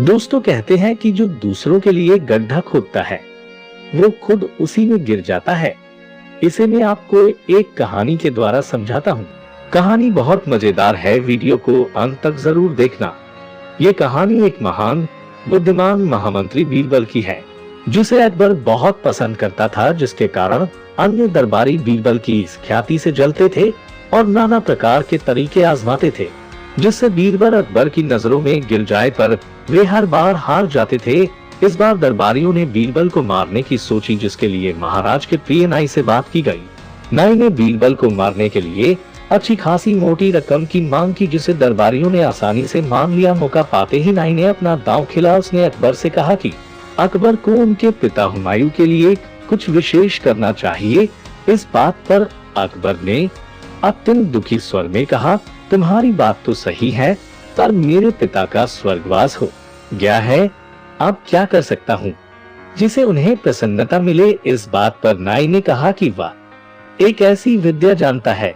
दोस्तों कहते हैं कि जो दूसरों के लिए गड्ढा खोदता है वो खुद उसी में गिर जाता है। इसे मैं आपको एक कहानी के द्वारा समझाता हूँ। कहानी बहुत मजेदार है, वीडियो को अंत तक जरूर देखना। ये कहानी एक महान बुद्धिमान महामंत्री बीरबल की है, जिसे अकबर बहुत पसंद करता था, जिसके कारण अन्य दरबारी बीरबल की इस ख्याति से जलते थे और नाना प्रकार के तरीके आजमाते थे, जिससे बीरबल अकबर की नजरों में गिर जाए, पर वे हर बार हार जाते थे। इस बार दरबारियों ने बीरबल को मारने की सोची, जिसके लिए महाराज के प्रिय नाई से बात की गई। नाई ने बीरबल को मारने के लिए अच्छी खासी मोटी रकम की मांग की, जिसे दरबारियों ने आसानी से मान लिया। मौका पाते ही नाई ने अपना दांव खिला। उसने अकबर से कहा कि अकबर को उनके पिता हुमायूं के लिए कुछ विशेष करना चाहिए। इस बात पर अकबर ने अत्यंत दुखी स्वर में कहा, तुम्हारी बात तो सही है, पर मेरे पिता का स्वर्गवास हो गया है, अब क्या कर सकता हूँ जिसे उन्हें प्रसन्नता मिले। इस बात पर नाई ने कहा कि वह एक ऐसी विद्या जानता है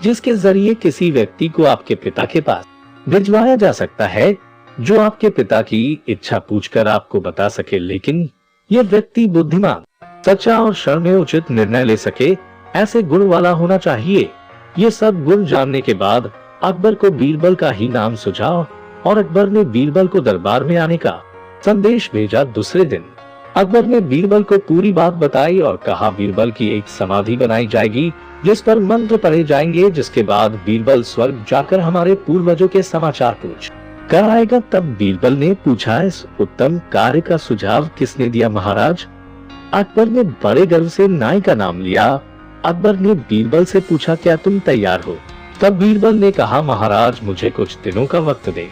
जिसके जरिए किसी व्यक्ति को आपके पिता के पास भिजवाया जा सकता है, जो आपके पिता की इच्छा पूछकर आपको बता सके, लेकिन यह व्यक्ति बुद्धिमान, सच्चा और क्षण में उचित निर्णय ले सके, ऐसे गुण वाला होना चाहिए। ये सब गुण जानने के बाद अकबर को बीरबल का ही नाम सुझा और अकबर ने बीरबल को दरबार में आने का संदेश भेजा। दूसरे दिन अकबर ने बीरबल को पूरी बात बताई और कहा, बीरबल की एक समाधि बनाई जाएगी जिस पर मंत्र पढ़े जाएंगे, जिसके बाद बीरबल स्वर्ग जाकर हमारे पूर्वजों के समाचार पूछ कर आएगा। तब बीरबल ने पूछा, इस उत्तम कार्य का सुझाव किसने दिया महाराज? अकबर ने बड़े गर्व से नाई का नाम लिया। अकबर ने बीरबल से पूछा, क्या तुम तैयार हो? तब बीरबल ने कहा, महाराज मुझे कुछ दिनों का वक्त दे,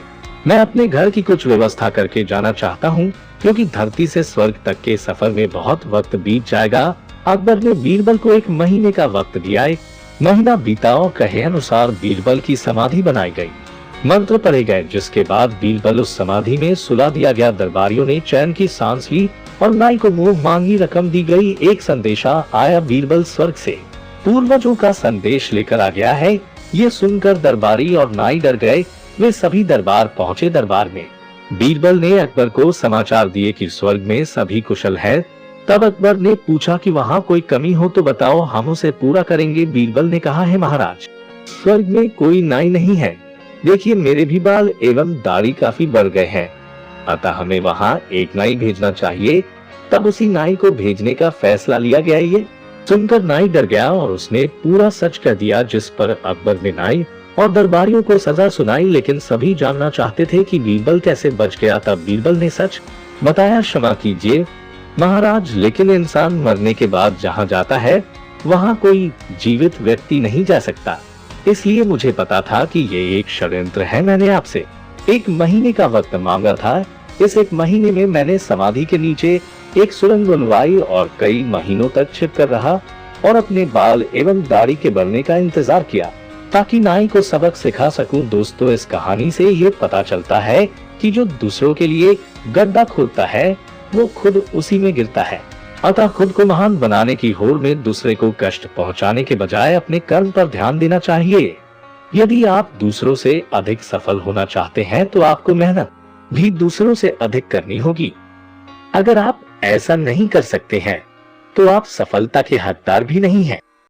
मैं अपने घर की कुछ व्यवस्था करके जाना चाहता हूँ, क्योंकि धरती से स्वर्ग तक के सफर में बहुत वक्त बीत जाएगा। अकबर ने बीरबल को 1 महीने का वक्त दिया। 1 महीना बीता और कहे अनुसार बीरबल की समाधि बनाई गई, मंत्र पढ़े गए, जिसके बाद बीरबल उस समाधि में सुला दिया गया। दरबारियों ने चैन की सांस ली और नाई को मुंह मांगी रकम दी गई। एक संदेशा आया, बीरबल स्वर्ग से पूर्वजों का संदेश लेकर आ गया है। ये सुनकर दरबारी और नाई डर गए। वे सभी दरबार पहुंचे। दरबार में बीरबल ने अकबर को समाचार दिए कि स्वर्ग में सभी कुशल है। तब अकबर ने पूछा कि वहाँ कोई कमी हो तो बताओ, हम उसे पूरा करेंगे। बीरबल ने कहा, है महाराज, स्वर्ग में कोई नाई नहीं है। देखिए, मेरे भी बाल एवं दाढ़ी काफी बढ़ गए हैं, अतः हमें वहाँ एक नाई भेजना चाहिए। तब उसी नाई को भेजने का फैसला लिया गया। ये सुनकर नाई डर गया और उसने पूरा सच कर दिया, जिस पर अकबर ने नाई और दरबारियों को सजा सुनाई। लेकिन सभी जानना चाहते थे कि बीरबल कैसे बच गया। तब बीरबल ने सच बताया, क्षमा कीजिए महाराज, लेकिन इंसान मरने के बाद जहाँ जाता है वहाँ कोई जीवित व्यक्ति नहीं जा सकता, इसलिए मुझे पता था कि ये एक षड्यंत्र है। मैंने आपसे 1 महीने का वक्त मांगा था। इस 1 महीने में मैंने समाधि के नीचे एक सुरंग बनवाई और कई महीनों तक छिप कर रहा और अपने बाल एवं दाढ़ी के बढ़ने का इंतजार किया, ताकि नाई को सबक सिखा सकूं। दोस्तों, इस कहानी से ये पता चलता है कि जो दूसरों के लिए गड्ढा खोदता है वो खुद उसी में गिरता है। अतः खुद को महान बनाने की होड़ में दूसरे को कष्ट पहुंचाने के बजाय अपने कर्म पर ध्यान देना चाहिए। यदि आप दूसरों से अधिक सफल होना चाहते हैं तो आपको मेहनत भी दूसरों से अधिक करनी होगी। अगर आप ऐसा नहीं कर सकते हैं तो आप सफलता के हकदार भी नहीं हैं।